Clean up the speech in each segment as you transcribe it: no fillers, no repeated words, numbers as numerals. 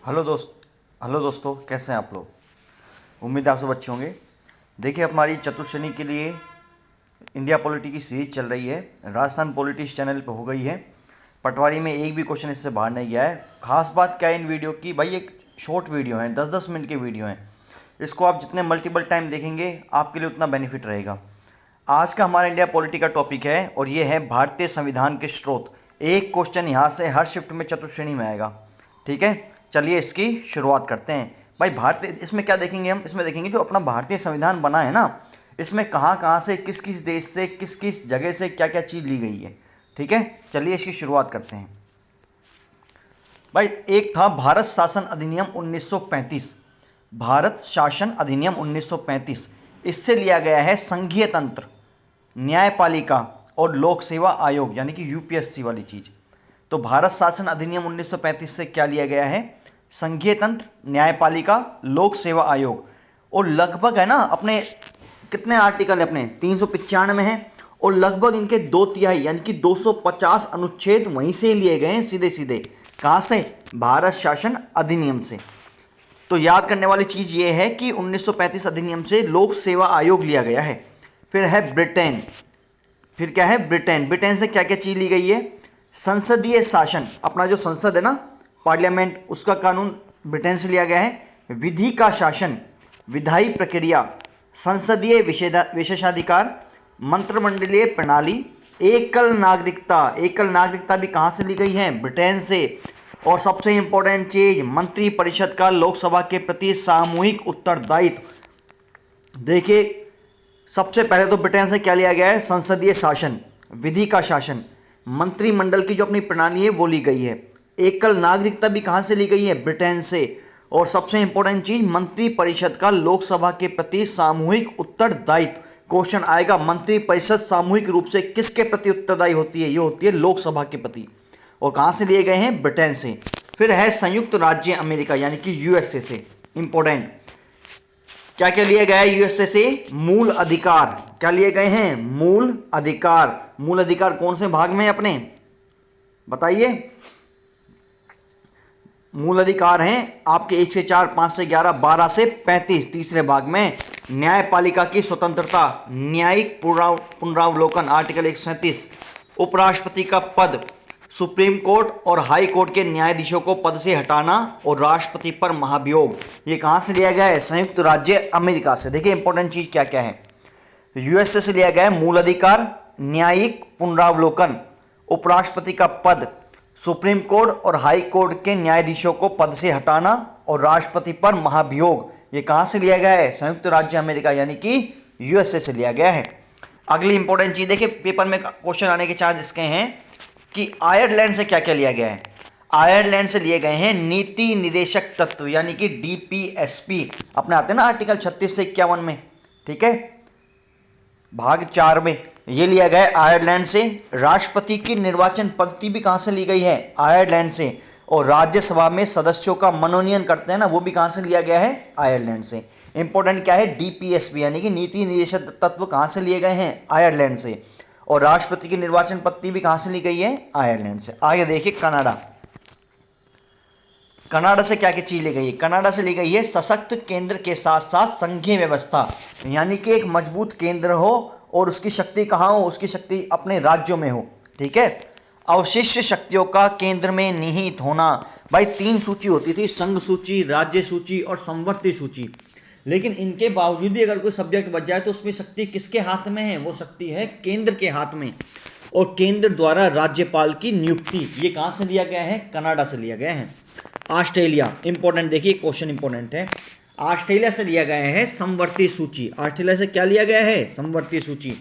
Hello दोस्तों, कैसे हैं आप लोग। उम्मीद है आप सब अच्छे होंगे। देखिए, हमारी चतुर्श्रेणी के लिए इंडिया पॉलिटी की सीरीज चल रही है। राजस्थान पॉलिटिक्स चैनल पे हो गई है। पटवारी में एक भी क्वेश्चन इससे बाहर नहीं गया है। खास बात क्या है इन वीडियो की, भाई एक शॉर्ट वीडियो है, 10-10 मिनट के वीडियो हैं। इसको आप जितने मल्टीपल टाइम देखेंगे आपके लिए उतना बेनिफिट रहेगा। आज का हमारा इंडिया पॉलिटी का टॉपिक है और ये है भारतीय संविधान के स्रोत। एक क्वेश्चन यहाँ से हर शिफ्ट में चतुर्श्रेणी में आएगा। ठीक है, चलिए इसकी शुरुआत करते हैं। भाई भारतीय, इसमें क्या देखेंगे हम, इसमें देखेंगे जो अपना भारतीय संविधान बना है ना, इसमें कहाँ कहाँ से, किस किस देश से, किस किस जगह से क्या क्या चीज़ ली गई है। ठीक है, चलिए इसकी शुरुआत करते हैं। भाई एक था भारत शासन अधिनियम 1935। भारत शासन अधिनियम 1935, इससे लिया गया है संघीय तंत्र, न्यायपालिका और लोक सेवा आयोग, यानी कि यूपीएससी वाली चीज़। तो भारत शासन अधिनियम 1935 से क्या लिया गया है, संघीय तंत्र, न्यायपालिका, लोक सेवा आयोग। और लगभग है ना, अपने कितने आर्टिकल है, अपने 395 हैं और लगभग इनके 2/3 यानी कि 250 अनुच्छेद वहीं से लिए गए हैं सीधे सीधे। कहाँ से? भारत शासन अधिनियम से। तो याद करने वाली चीज़ ये है कि 1935 अधिनियम से लोक सेवा आयोग लिया गया है। फिर है ब्रिटेन। फिर क्या है? ब्रिटेन। ब्रिटेन से क्या क्या चीज़ ली गई है? संसदीय शासन, अपना जो संसद है ना, पार्लियामेंट, उसका कानून ब्रिटेन से लिया गया है। विधि का शासन, विधायी प्रक्रिया, संसदीय विशेषाधिकार, मंत्रिमंडलीय प्रणाली, एकल नागरिकता। एकल नागरिकता भी कहाँ से ली गई है? ब्रिटेन से। और सबसे इंपॉर्टेंट चीज, मंत्री परिषद का लोकसभा के प्रति सामूहिक उत्तरदायित्व। देखिए, सबसे पहले तो ब्रिटेन से क्या लिया गया है? संसदीय शासन, विधि का शासन, मंत्रिमंडल की जो अपनी प्रणाली है वो ली गई है। एकल नागरिकता भी कहाँ से ली गई है? ब्रिटेन से। और सबसे इंपॉर्टेंट चीज, मंत्री परिषद का लोकसभा के प्रति सामूहिक उत्तरदायित्व। क्वेश्चन आएगा, मंत्री परिषद सामूहिक रूप से किसके प्रति उत्तरदायी होती है? ये होती है लोकसभा के प्रति। और कहाँ से लिए गए हैं? ब्रिटेन से। फिर है संयुक्त राज्य अमेरिका, यानी कि यूएसए से। इंपॉर्टेंट, क्या क्या लिए गए हैं यूएसए से? मूल अधिकार। क्या लिए गए हैं? मूल अधिकार। मूल अधिकार कौन से भाग में है अपने, बताइए। मूल अधिकार हैं आपके 1 से 4, 5 से 11, 12 से 35। तीसरे भाग में न्यायपालिका की स्वतंत्रता, न्यायिक पुनरावलोकन, आर्टिकल 137। उपराष्ट्रपति का पद, सुप्रीम कोर्ट और हाई कोर्ट के न्यायाधीशों को पद से हटाना और राष्ट्रपति पर महाभियोग। ये कहाँ से लिया गया है? संयुक्त राज्य अमेरिका से। देखिए इंपॉर्टेंट चीज क्या क्या है। यूएसए से लिया गया है मूल अधिकार, न्यायिक पुनरावलोकन, उपराष्ट्रपति का पद, सुप्रीम कोर्ट और हाई कोर्ट के न्यायाधीशों को पद से हटाना और राष्ट्रपति पर महाभियोग। ये कहाँ से लिया गया है? संयुक्त राज्य अमेरिका, यानी कि यूएसए से लिया गया है। अगली इंपॉर्टेंट चीज देखिए, पेपर में क्वेश्चन आने के चांस इसके हैं कि आयरलैंड से क्या क्या लिया गया है। आयरलैंड से लिए गए हैं नीति निदेशक तत्व, यानी कि डीपीएसपी। अपने आते हैं ना आर्टिकल 36 से 51 में, ठीक है, भाग 4 में। ये लिया गया है आयरलैंड से। राष्ट्रपति की निर्वाचन पद्धति भी कहाँ से ली गई है? आयरलैंड से। और राज्यसभा में सदस्यों का मनोनयन करते हैं ना, वो भी कहाँ से लिया गया है? आयरलैंड से। इंपॉर्टेंट क्या है? डीपीएसपी, यानी कि नीति निदेशक तत्व कहाँ से लिए गए हैं? आयरलैंड से। और राष्ट्रपति की निर्वाचन पद्धति भी कहाँ से ली गई है? आयरलैंड से। आगे देखिए कनाडा। कनाडा से क्या क्या चीज ली गई है? कनाडा से ली गई है सशक्त केंद्र के साथ साथ संघीय व्यवस्था, यानी कि एक मजबूत केंद्र हो और उसकी शक्ति कहाँ हो? उसकी शक्ति अपने राज्यों में हो। ठीक है। अवशिष्ट शक्तियों का केंद्र में निहित होना। भाई 3 सूची होती थी, संघ सूची, राज्य सूची और संवर्ती सूची। लेकिन इनके बावजूद भी अगर कोई सब्जेक्ट बच जाए तो उसमें शक्ति किसके हाथ में है? वो शक्ति है केंद्र के हाथ में। और केंद्र द्वारा राज्यपाल की नियुक्ति, ये कहाँ से लिया गया है? कनाडा से लिया गया है। ऑस्ट्रेलिया, इंपॉर्टेंट देखिए, क्वेश्चन इंपॉर्टेंट है। ऑस्ट्रेलिया से लिया गया है संवर्ती सूची। ऑस्ट्रेलिया से क्या लिया गया है? संवर्ती सूची।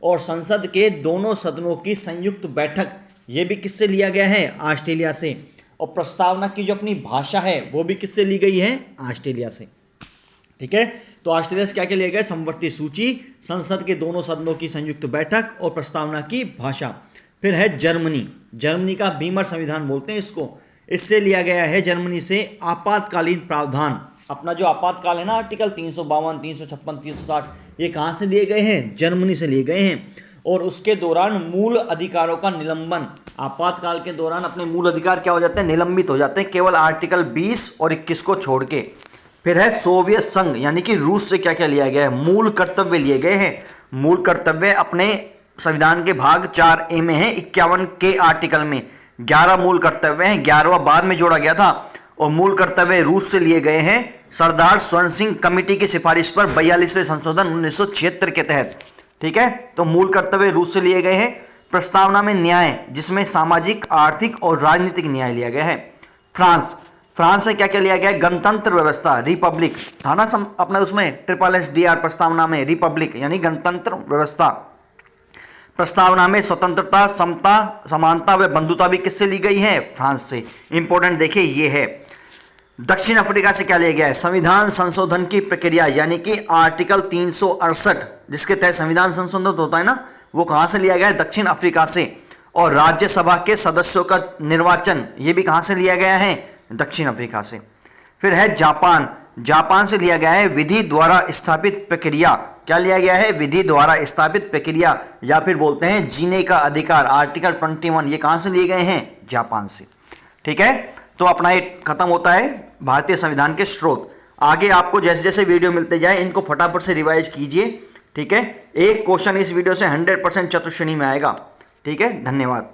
और संसद के दोनों सदनों की संयुक्त बैठक, ये भी किससे लिया गया है? ऑस्ट्रेलिया से। और प्रस्तावना की जो अपनी भाषा है वो भी किससे ली गई है? ऑस्ट्रेलिया से। ठीक है। तो ऑस्ट्रेलिया से क्या क्या लिया गया? संवर्ती सूची, संसद के दोनों सदनों की संयुक्त बैठक और प्रस्तावना की भाषा। फिर है जर्मनी। जर्मनी का बीमर संविधान बोलते हैं इसको। इससे लिया गया है जर्मनी से आपातकालीन प्रावधान। अपना जो आपातकाल है ना, आर्टिकल 352, 356, 360, ये कहाँ से लिए गए हैं? जर्मनी से लिए गए हैं। और उसके दौरान मूल अधिकारों का निलंबन। आपातकाल के दौरान अपने मूल अधिकार क्या हो जाते हैं, निलंबित हो जाते हैं, केवल आर्टिकल 20 और 21 को छोड़ के। फिर है सोवियत संघ यानी कि रूस से क्या क्या लिया गया है, मूल कर्तव्य लिए गए हैं। मूल कर्तव्य अपने संविधान के भाग 4A में है, 51 के आर्टिकल में 11 मूल कर्तव्य हैं, 11वां बाद में जोड़ा गया था। और मूल कर्तव्य रूस से लिए गए हैं सरदार स्वर्ण सिंह कमेटी की सिफारिश पर 42वें संशोधन 1976 के तहत। ठीक है, तो मूल कर्तव्य रूस से लिए गए हैं। प्रस्तावना में न्याय, जिसमें सामाजिक, आर्थिक और राजनीतिक न्याय लिया गया है। फ्रांस से क्या क्या लिया गया है, गणतंत्र व्यवस्था, रिपब्लिक था ना अपने उसमें SSSR प्रस्तावना में, रिपब्लिक यानी गणतंत्र व्यवस्था। प्रस्तावना में स्वतंत्रता, समता, समानता व बंधुता भी किससे ली गई है, फ्रांस से। इंपॉर्टेंट देखिए ये है। दक्षिण अफ्रीका से क्या लिया गया है, संविधान संशोधन की प्रक्रिया यानी कि आर्टिकल 368 जिसके तहत संविधान संशोधन होता है ना, वो कहां से लिया गया है, दक्षिण अफ्रीका से। और राज्यसभा के सदस्यों का निर्वाचन ये भी कहां से लिया गया है, दक्षिण अफ्रीका से। फिर है जापान से लिया गया है विधि द्वारा स्थापित प्रक्रिया। क्या लिया गया है, विधि द्वारा स्थापित प्रक्रिया, या फिर बोलते हैं जीने का अधिकार, आर्टिकल 21। ये कहां से लिए गए हैं, जापान से। ठीक है, तो अपना ये खत्म होता है भारतीय संविधान के स्रोत। आगे आपको जैसे जैसे वीडियो मिलते जाए इनको फटाफट से रिवाइज कीजिए। ठीक है, एक क्वेश्चन इस वीडियो से 100% चतुश्रेणी में आएगा। ठीक है, धन्यवाद।